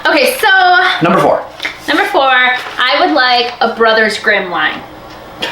Okay, so Number 4. number 4, I would like a Brothers Grimm line.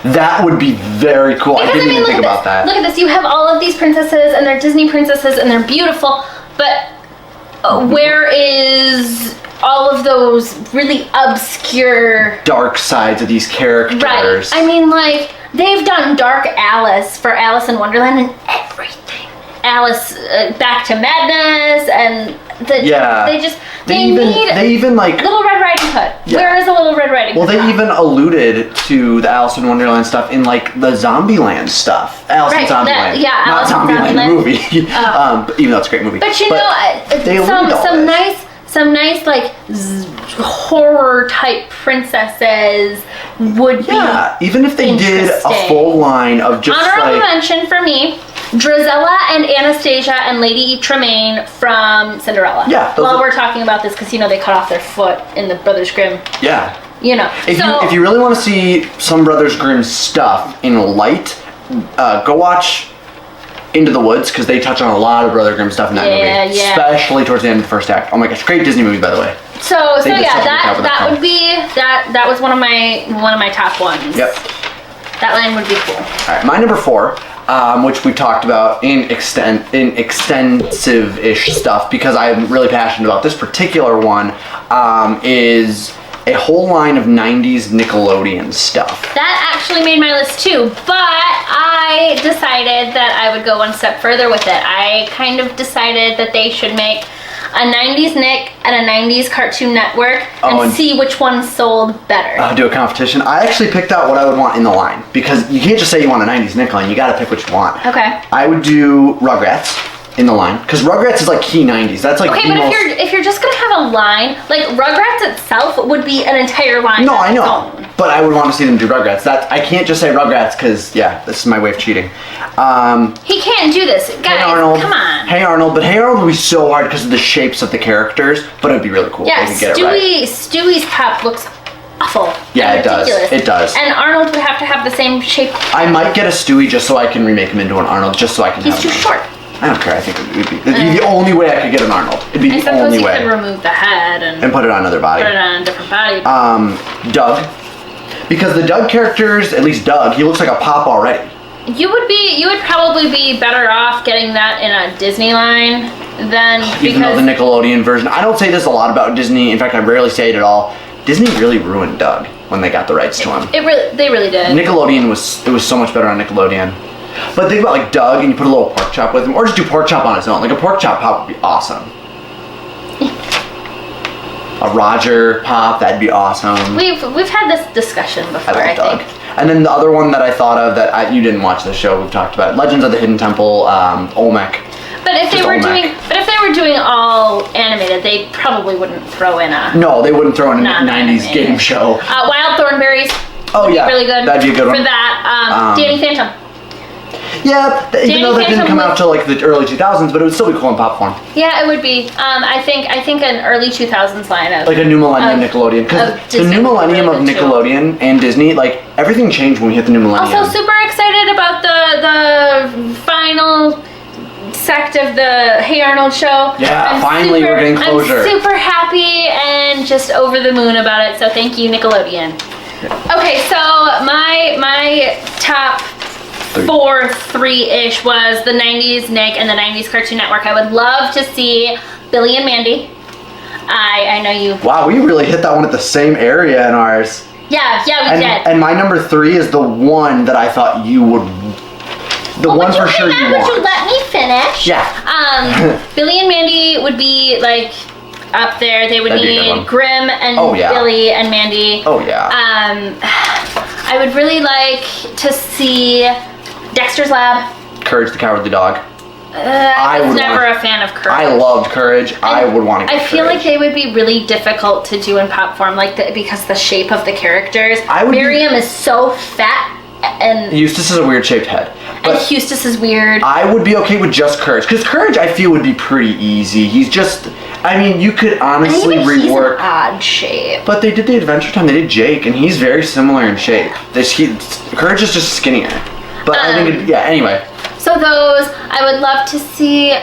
That would be very cool. I didn't even think about that. Look at this. You have all of these princesses, and they're Disney princesses, and they're beautiful. But where is all of those really obscure, dark sides of these characters? Right. I mean, like, they've done Dark Alice for Alice in Wonderland and everything. Alice Back to Madness, and they even like Little Red Riding Hood. Yeah. Where is a Little Red Riding Hood? Well, they even alluded to the Alice in Wonderland stuff in like the Zombieland stuff. Alice in Zombieland. Not Zombieland the movie. Even though it's a great movie. But you know, some nice like horror type princesses would be. Yeah, even if they did a full line of just honorable mention for me. Drizella and Anastasia and Lady Tremaine from Cinderella. Yeah. While we're talking about this, because you know they cut off their foot in the Brothers Grimm. Yeah. You know. If you really want to see some Brothers Grimm stuff in light, go watch Into the Woods, because they touch on a lot of Brother Grimm stuff in that movie. Yeah. Especially towards the end of the first act. Oh my gosh, great Disney movie, by the way. That would be that was one of my top ones. Yep. That line would be cool. All right, my number 4. Which we talked about in extensive-ish stuff, because I'm really passionate about this particular one, is a whole line of 90s Nickelodeon stuff. That actually made my list too, but I decided that I would go one step further with it. I kind of decided that they should make a 90s Nick and a 90s Cartoon Network and see which one sold better. Do a competition. I actually picked out what I would want in the line, because you can't just say you want a 90s Nick line, you gotta pick what you want. Okay. I would do Rugrats in the line, because Rugrats is like key 90s. That's like if you're just gonna have a line, like Rugrats itself would be an entire line. No, I know. But I would want to see them do Rugrats. I can't just say Rugrats, because this is my way of cheating. He can't do this. Guys, Hey Arnold. Come on. Hey Arnold, but Hey Arnold would be so hard because of the shapes of the characters, but it would be really cool if they could get it right. Stewie's pop looks awful. Yeah, it does. It does. And Arnold would have to have the same shape. I might get a Stewie just so I can remake him into an Arnold, just so I can have him. He's too short. I don't care. I think it'd be the only way I could get an Arnold. It'd be the only way. I suppose you could remove the head and put it on another body. Put it on a different body. Doug. Because the Doug characters, at least Doug, he looks like a pop already. You would probably be better off getting that in a Disney line than even though the Nickelodeon version. I don't say this a lot about Disney. In fact, I rarely say it at all. Disney really ruined Doug when they got the rights to him. They really did. Nickelodeon was so much better on Nickelodeon. But think about like Doug, and you put a little pork chop with him, or just do pork chop on its own. Like a pork chop pop would be awesome. A Roger pop, that'd be awesome. We've had this discussion before, I think. And then the other one that I thought of you didn't watch the show, we've talked about Legends of the Hidden Temple, Olmec. But if they were doing all animated, they probably wouldn't throw in a. No, they wouldn't throw in a 90s game show. Wild Thornberrys. Oh yeah, be really good. That'd be a good one for that. Danny Phantom. Yeah, even though that didn't come out till like the early 2000s, but it would still be cool in popcorn. Yeah, it would be. I think an early 2000s line of like a new millennium Nickelodeon, because the new millennium of Nickelodeon and Disney, like everything changed when we hit the new millennium. Also, super excited about the final sect of the Hey Arnold show. Yeah, finally we're getting closure. I'm super happy and just over the moon about it. So thank you, Nickelodeon. Okay, so my top 3-ish was the 90s Nick and the 90s Cartoon Network. I would love to see Billy and Mandy. I know you. Wow, we really hit that one at the same area in ours. Yeah, we did. And my number 3 is the one that I thought you would. One for sure you want. Would you let me finish? Yeah. Billy and Mandy would be like up there. They would need Grimm and Billy and Mandy. Oh yeah. I would really like to see Dexter's Lab. Courage the Cowardly Dog. I was never a fan of Courage. I loved Courage. I would want to get I feel like they would be really difficult to do in pop form, because the shape of the characters. Miriam is so fat, and Eustace is a weird shaped head. And Eustace is weird. I would be okay with just Courage, because Courage I feel would be pretty easy. He's just, you could honestly rework. He's an odd shape. But they did the Adventure Time. They did Jake, and he's very similar in shape. Courage is just skinnier. But I think, anyway. So those, I would love to see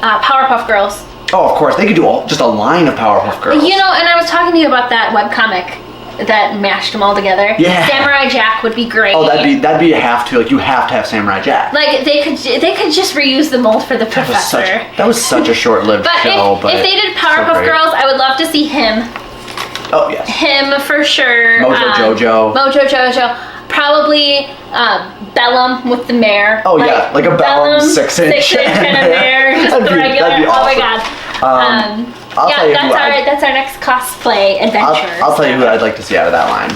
Powerpuff Girls. Oh, of course. They could do just a line of Powerpuff Girls. You know, and I was talking to you about that webcomic that mashed them all together. Yeah. Samurai Jack would be great. Oh, that'd be a have to. Like, you have to have Samurai Jack. Like, they could just reuse the mold for the professor. That was such a short-lived show. But if they did Powerpuff Girls, I would love to see him. Oh, yes. Him for sure. Mojo Jojo. Probably Bellum with the mare. Oh, yeah. Like a Bellum 6-inch kind of mare. Just the regular. That'd be awesome. Oh, my God. That's our next cosplay adventure. I'll tell you who I'd like to see out of that line.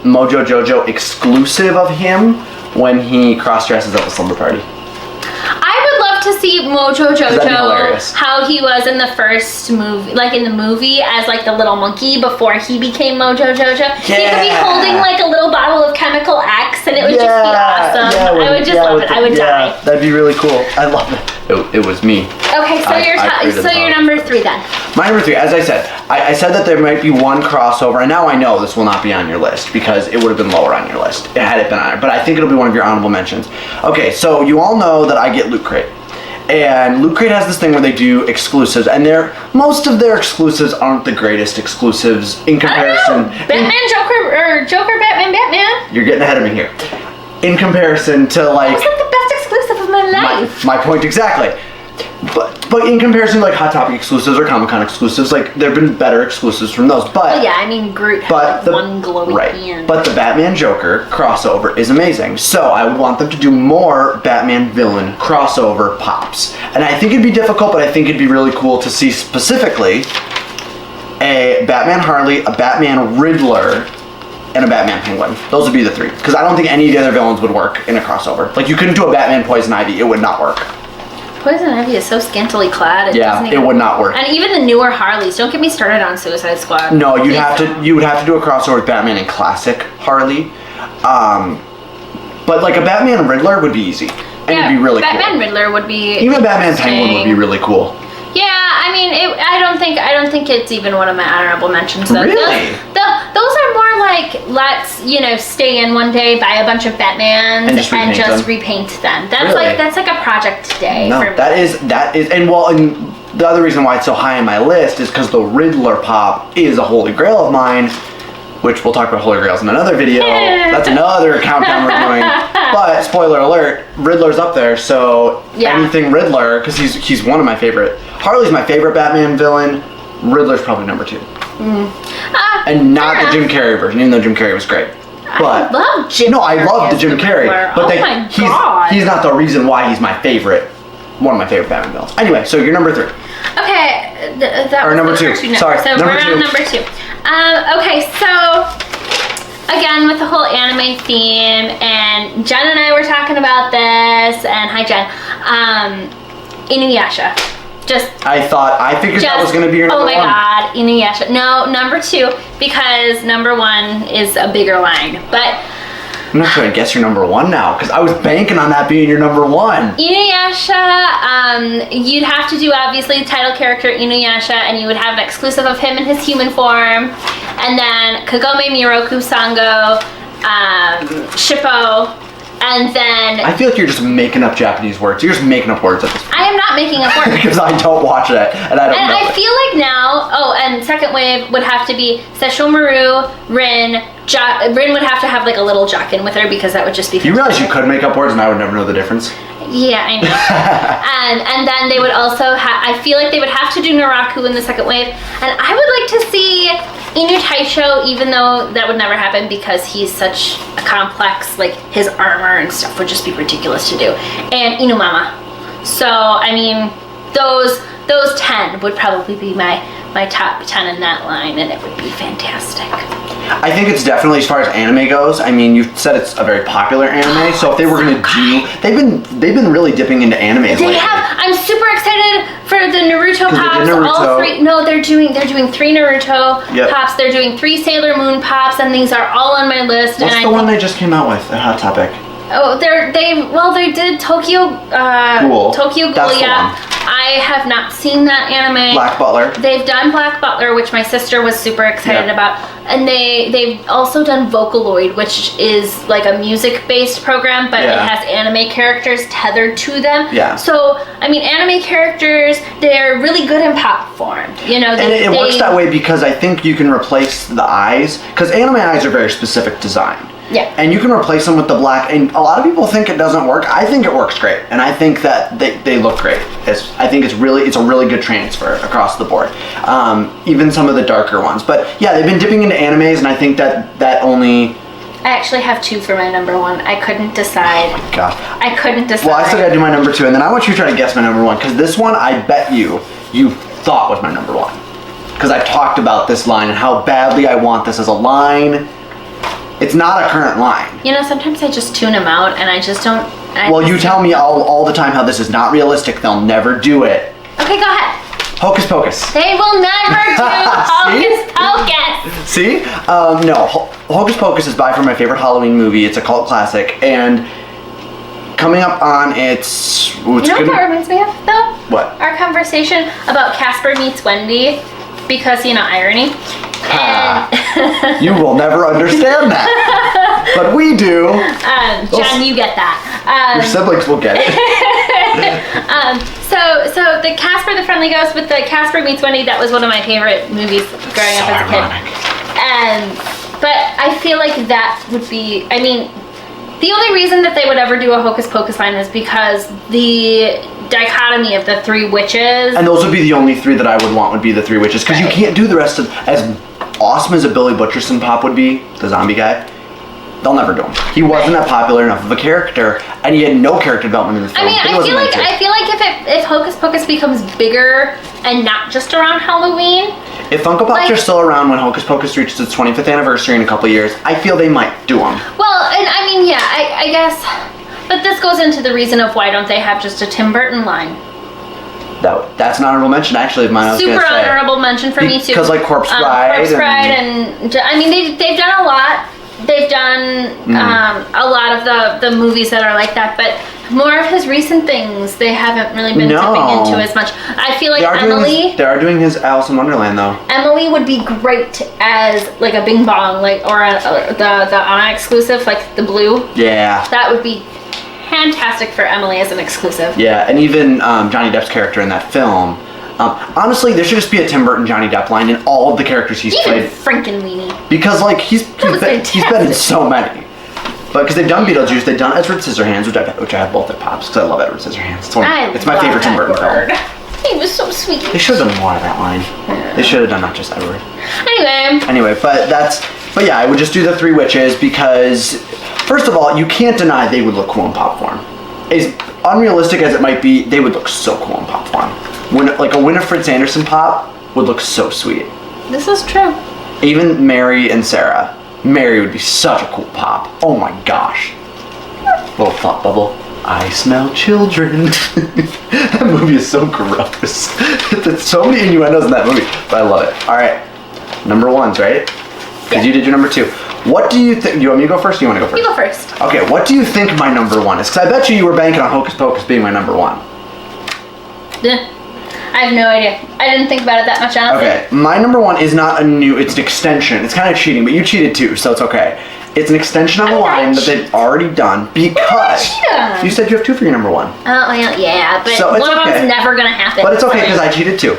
Mojo Jojo exclusive of him when he cross-dresses at the slumber party. I would love to see Mojo Jojo, how he was in the first movie, like in the movie as like the little monkey before he became Mojo Jojo. Yeah. He could be holding like a little bottle of Chemical X and it would just be awesome. I would just love it. I would die. That'd be really cool. I love it. It was me. Okay, so you're number 3 then. My number 3, as I said, I said that there might be one crossover, and now I know this will not be on your list because it would have been lower on your list had it been on it, but I think it'll be one of your honorable mentions. Okay, so you all know that I get Loot Crate. And Loot Crate has this thing where they do exclusives, and most of their exclusives aren't the greatest exclusives in comparison. Batman, Joker, Batman. You're getting ahead of me here. In comparison to like... That's like the best exclusive of my life. My point exactly. But in comparison to like Hot Topic exclusives or Comic-Con exclusives, like there have been better exclusives from those. But well, yeah, I mean Groot had one glowy hand. But the Batman Joker crossover is amazing. So I would want them to do more Batman villain crossover pops. And I think it'd be difficult, but I think it'd be really cool to see specifically a Batman Harley, a Batman Riddler, and a Batman Penguin. Those would be the 3. Because I don't think any of the other villains would work in a crossover. Like you couldn't do a Batman Poison Ivy, it would not work. Poison Ivy is so scantily clad. It would not work. And even the newer Harleys. Don't get me started on Suicide Squad. No, you would have to do a crossover with Batman and classic Harley. But like a Batman Riddler would be easy. And it'd be really cool. Batman Riddler would be even Batman Penguin would be really cool. Yeah, I mean, I don't think it's even one of my honorable mentions. Though. Really? Those are more like let's stay in one day, buy a bunch of Batmans and just repaint them. That's like a project today. No, for me. that is and the other reason why it's so high on my list is because the Riddler pop is a holy grail of mine. Which we'll talk about Holy Grails in another video. That's another countdown we're doing. But spoiler alert, Riddler's up there. So anything Riddler, because he's one of my favorite. Harley's my favorite Batman villain. Riddler's probably number 2. And not the Jim Carrey version, even though Jim Carrey was great. But I love Jim. No, I love the Jim Carrey. But he's not the reason why he's my favorite. One of my favorite Batman villains. Anyway, so you're number 3. Okay, that or was number 2. Sorry, so we're on number 2. Okay, so again with the whole anime theme, and Jen and I were talking about this, and hi Jen, Inuyasha. I figured that was going to be your number 1. Oh my god, Inuyasha. No, number 2, because number 1 is a bigger line, but I'm not trying to guess your number 1 now, because I was banking on that being your number 1. Inuyasha, you'd have to do obviously title character Inuyasha, and you would have an exclusive of him in his human form, and then Kagome Miroku Sango, Shippo, and then... I feel like you're just making up Japanese words. You're just making up words at this point. I am not making up words. Because I don't watch it, and I don't know. I feel like now, and second wave would have to be Sesshomaru, Rin. Rin would have to have like a little Jockin with her because that would just be fantastic. You realize you could make up words and I would never know the difference? Yeah, I know. and then they would also I feel like they would have to do Naraku in the second wave. And I would like to see Inu Taisho, even though that would never happen because he's such a complex, like his armor and stuff would just be ridiculous to do. And Inumama. So, I mean, those 10 would probably be my top 10 in that line, and it would be fantastic. I think it's definitely, as far as anime goes, I mean, you said it's a very popular anime, so if they were going to do, they've been really dipping into anime lately. I'm super excited for the Naruto pops. All 3, no, they're doing 3 Naruto pops, they're doing 3 Sailor Moon pops, and these are all on my list. What's the one they just came out with at Hot Topic? Oh, they did Tokyo Ghoul. Ghoul. Tokyo Ghoul, That's yeah. I have not seen that anime. Black Butler. They've done Black Butler, which my sister was super excited about. And they've also done Vocaloid, which is like a music-based program, but it has anime characters tethered to them. Yeah. So, I mean, anime characters, they're really good in pop form. You know, it works that way because I think you can replace the eyes, because anime eyes are very specific design. Yeah. And you can replace them with the black, and a lot of people think it doesn't work. I think it works great, and I think that they look great. I think it's a really good transfer across the board. Even some of the darker ones. But yeah, they've been dipping into animes, and I think that only... I actually have 2 for my number 1. I couldn't decide. Oh my gosh. I couldn't decide. Well, I still gotta do my number 2, and then I want you to try to guess my number 1, because this one, I bet you thought was my number 1. Because I've talked about this line and how badly I want this as a line. It's not a current line. You know, sometimes I just tune them out and I just don't... You tell me all the time how this is not realistic. They'll never do it. Okay, go ahead. Hocus Pocus. They will never do Hocus Pocus. See? No. Hocus Pocus is by far my favorite Halloween movie. It's a cult classic. And coming up on its... You know what that reminds me of, though? What? Our conversation about Casper meets Wendy. Because, you know, irony. You will never understand that. But we do. John, you get that. Your siblings will get it. So the Casper the Friendly Ghost with the Casper meets Wendy, that was one of my favorite movies growing up as a kid. But I feel like that would be, I mean, the only reason that they would ever do a Hocus Pocus line is because the dichotomy of the 3 witches. And those would be the only 3 that I would want would be the 3 witches. Because you can't do the rest of... As awesome as a Billy Butcherson pop would be, the zombie guy, they'll never do him. He wasn't that popular enough of a character, and he had no character development in the film. I mean, I feel like if Hocus Pocus becomes bigger and not just around Halloween... If Funko Pops are still around when Hocus Pocus reaches its 25th anniversary in a couple years, I feel they might do them. Well, and I mean, yeah, I guess... But this goes into the reason of why don't they have just a Tim Burton line? That's an honorable mention, actually, of mine. Super honorable mention for me, too. Because, like, Corpse Bride. Corpse Bride and I mean, they've done a lot. They've done a lot of the movies that are like that, but more of his recent things, they haven't really been dipping into as much. I feel like Emily... They are doing his Alice in Wonderland, though. Emily would be great as, like, a Bing Bong, like, or the Anna exclusive, like, the blue. Yeah. That would be fantastic for Emily as an exclusive. Yeah, and even Johnny Depp's character in that film. Honestly, there should just be a Tim Burton Johnny Depp line in all of the characters he's played. Even Frankenweenie. Because, like, he's been in so many. But because they've done Beetlejuice, they've done Edward Scissorhands, which I have both at Pops, because I love Edward Scissorhands. It's my favorite Tim Burton film. He was so sweet. They should have done more of that line. Yeah. They should have done not just Edward. Anyway, but yeah, I would just do the 3 witches because, first of all, you can't deny they would look cool in pop form. As unrealistic as it might be, they would look so cool in pop form. Like a Winifred Sanderson pop would look so sweet. This is true. Even Mary and Sarah. Mary would be such a cool pop. Oh my gosh. Little thought bubble. I smell children. That movie is so gross. There's so many innuendos in that movie, but I love it. All right, number 1s, right? Because you did your number 2. What do you think? You want me to go first? Or you want to go first? You go first. Okay. What do you think my number 1 is? Because I bet you were banking on Hocus Pocus being my number 1. I have no idea. I didn't think about it that much, honestly. Okay, my number 1 is not it's an extension. It's kind of cheating, but you cheated too, so it's okay. It's an extension of a line that they've already done because you said you have 2 for your number 1. Oh, well, yeah, but so one of them's never gonna happen. But it's okay because I cheated too.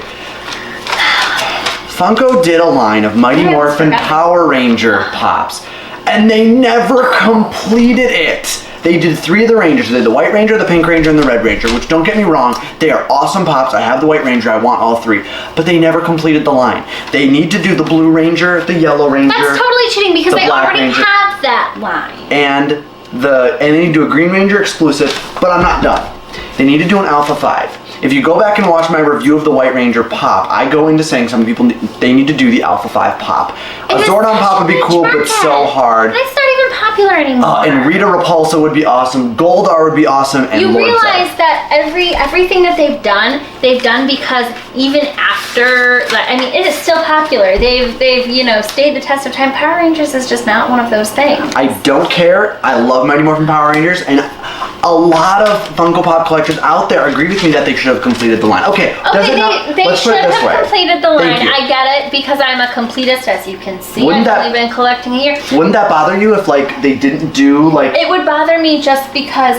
Funko did a line of Mighty Morphin Power Ranger pops, and they never completed it. They did 3 of the Rangers. They did the White Ranger, the Pink Ranger, and the Red Ranger, which, don't get me wrong, they are awesome pops. I have the White Ranger. I want all 3. But they never completed the line. They need to do the Blue Ranger, the Yellow Ranger. That's totally cheating because they already have that line. And they need to do a Green Ranger exclusive, but I'm not done. They need to do an Alpha 5. If you go back and watch my review of the White Ranger pop, I go into saying some people, they need to do the Alpha 5 pop. A Zordon pop would be cool, but so hard. It's not even popular anymore. And Rita Repulsa would be awesome. Goldar would be awesome. And you realize that everything that they've done because even after, I mean, it is still popular. They've stayed the test of time. Power Rangers is just not one of those things. I don't care. I love Mighty Morphin Power Rangers, and a lot of Funko Pop collectors out there agree with me that they should have completed the line. Okay, they should have completed the line. I get it because I'm a completist, as you can see. I've only been collecting a year. Wouldn't that bother you if like they didn't do like? It would bother me just because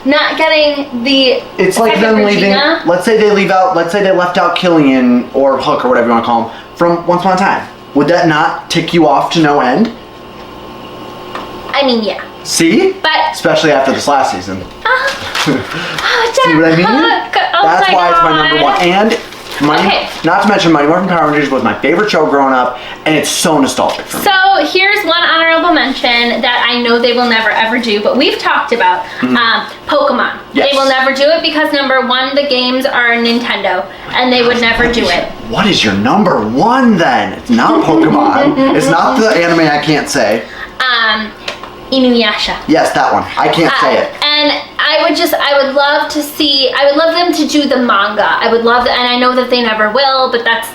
not getting the. It's like them leaving. Let's say they leave out. Let's say they left out Killian or Hook or whatever you want to call him from Once Upon a Time. Would that not tick you off to no end? Yeah. See? But especially after this last season. See what I mean? That's why it's my number one. And not to mention Mighty Morphin Power Rangers was my favorite show growing up, and it's so nostalgic for me. So here's one honorable mention that I know they will never ever do, but we've talked about. Pokemon. Yes. They will never do it because number one, the games are Nintendo, and they would never do it. What is your number one then? It's not Pokemon. It's not the anime I can't say. Inuyasha. Yes, that one. I can't say it. And I would love them to do the manga. I would love and I know that they never will, but that's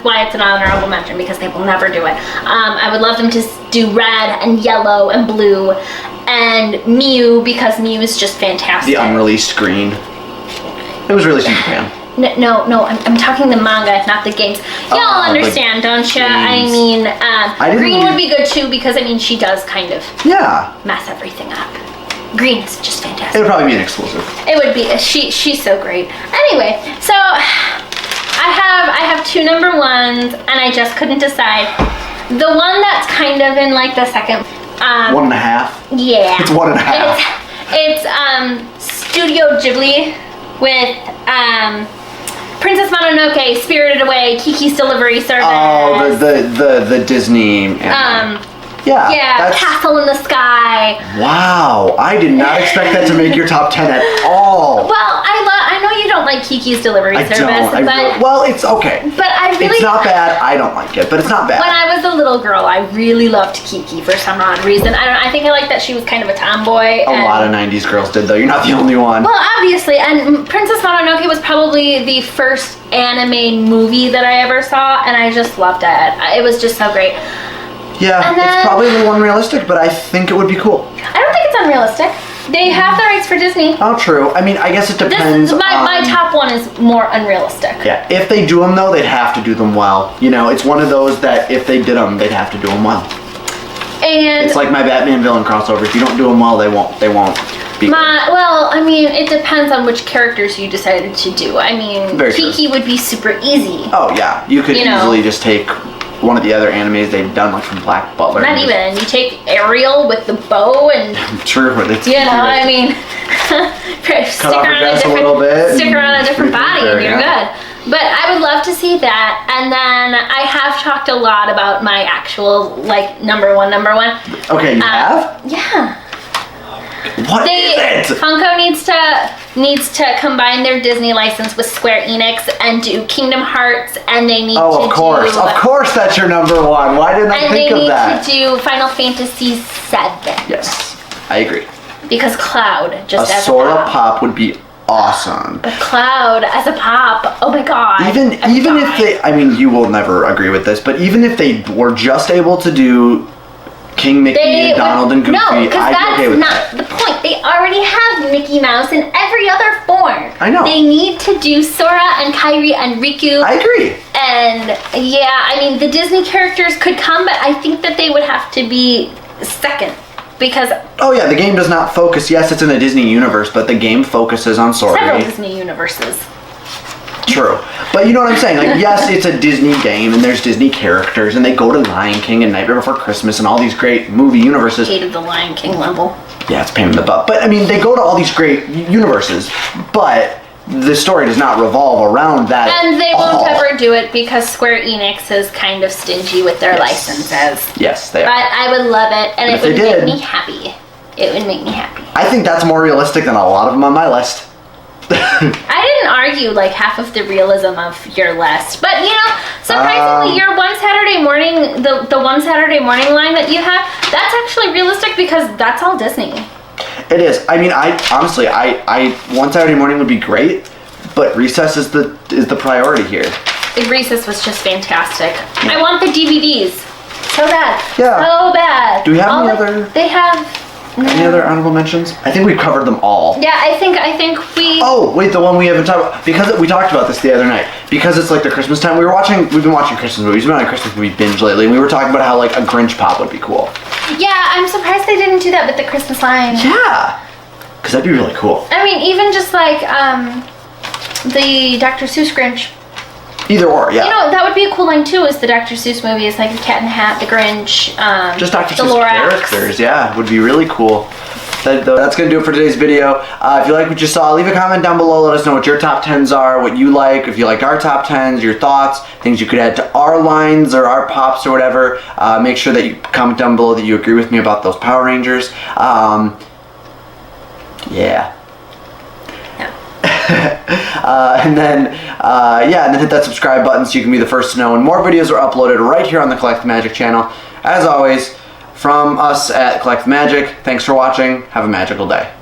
why it's an honorable mention, because they will never do it. I would love them to do red and yellow and blue and Mew, because Mew is just fantastic. The unreleased green. It was released in Japan. No, I'm talking the manga, not the games. Y'all understand, don't you? Green would be good too, because she does kind of mess everything up. Green is just fantastic. It would probably be an exclusive. It would be. She's so great. Anyway, so I have two number ones, and I just couldn't decide. The one that's kind of in like the second. 1.5. Yeah. It's 1.5. It's Studio Ghibli with Princess Mononoke, Spirited Away, Kiki's Delivery Service. Oh, the Disney anime. Yeah, Castle in the Sky. Wow, I did not expect that to make your top 10 at all. Well, I know you don't like Kiki's Delivery Service, well, it's okay. But it's not bad. I don't like it, but it's not bad. When I was a little girl, I really loved Kiki for some odd reason. I think I liked that she was kind of a tomboy. A lot of 90s girls did, though. You're not the only one. Well, obviously, and Princess Mononoke was probably the first anime movie that I ever saw, and I just loved it. It was just so great. Yeah, it's probably a little unrealistic, but I think it would be cool. I don't think it's unrealistic. They have the rights for Disney. Oh, true. I guess it depends. My top one is more unrealistic. Yeah, if they do them, though, they'd have to do them well. It's one of those that if they did them, they'd have to do them well. And it's like my Batman villain crossover. If you don't do them well, they won't be good. It depends on which characters you decided to do. Kiki would be super easy. Oh, yeah. You could easily just take one of the other animes they've done, like from Black Butler. Not even. You take Ariel with the bow and... True, but it's... stick her on a different body and you're good. But I would love to see that. And then I have talked a lot about my actual, number one. Okay, you have? Yeah. What is it? Funko needs to combine their Disney license with Square Enix and do Kingdom Hearts, and they need of course that's your number one. Why didn't I think of that? And they need to do Final Fantasy VII. Yes, I agree. Because Cloud just as a Sora Pop would be awesome. But Cloud as a Pop, oh my god. Even if they, you will never agree with this, but even if they were just able to do King Mickey and Donald and Goofy, no, because I'd be okay with that's not the point. They already have Mickey Mouse in every other form. I know. They need to do Sora and Kairi and Riku. I agree. And the Disney characters could come, but I think that they would have to be second. Because the game does not focus. Yes, it's in a Disney universe, but the game focuses on Sora. Several Disney universes. True. But you know what I'm saying? Yes, it's a Disney game, and there's Disney characters, and they go to Lion King and Nightmare Before Christmas and all these great movie universes. Hated the Lion King level. Yeah, it's a pain in the butt. But, they go to all these great universes, but the story does not revolve around that. And they won't ever do it because Square Enix is kind of stingy with their licenses. Yes, they are. But I would love it, and it would make me happy. It would make me happy. I think that's more realistic than a lot of them on my list. I didn't argue half of the realism of your list, but surprisingly, your one Saturday morning, the one Saturday morning line that you have, that's actually realistic because that's all Disney. It is. I honestly, one Saturday morning would be great, but Recess is the priority here. Recess was just fantastic. I want the DVDs so bad. Yeah. So bad. Do we have any other? They have Any other honorable mentions? I think we've covered them all. Yeah, I think we... Oh, wait, the one we haven't talked about. Because we talked about this the other night. Because it's like the Christmas time. We've been watching Christmas movies. We've been on a Christmas movie binge lately. And we were talking about how like a Grinch pop would be cool. Yeah, I'm surprised they didn't do that with the Christmas line. Yeah. Because that'd be really cool. I mean, even just like the Dr. Seuss Grinch. Either or, yeah. You know, that would be a cool line too, is the Dr. Seuss movie is like the Cat in the Hat, the Grinch, just Dr. Seuss Lorax. characters, yeah, would be really cool. That's going to do it for today's video. If you like what you saw, leave a comment down below. Let us know what your top 10s are, what you like, if you like our top 10s, your thoughts, things you could add to our lines or our pops or whatever. Make sure that you comment down below that you agree with me about those Power Rangers. Yeah. And then hit that subscribe button so you can be the first to know when more videos are uploaded right here on the Collect the Magic channel. As always, from us at Collect the Magic, thanks for watching. Have a magical day.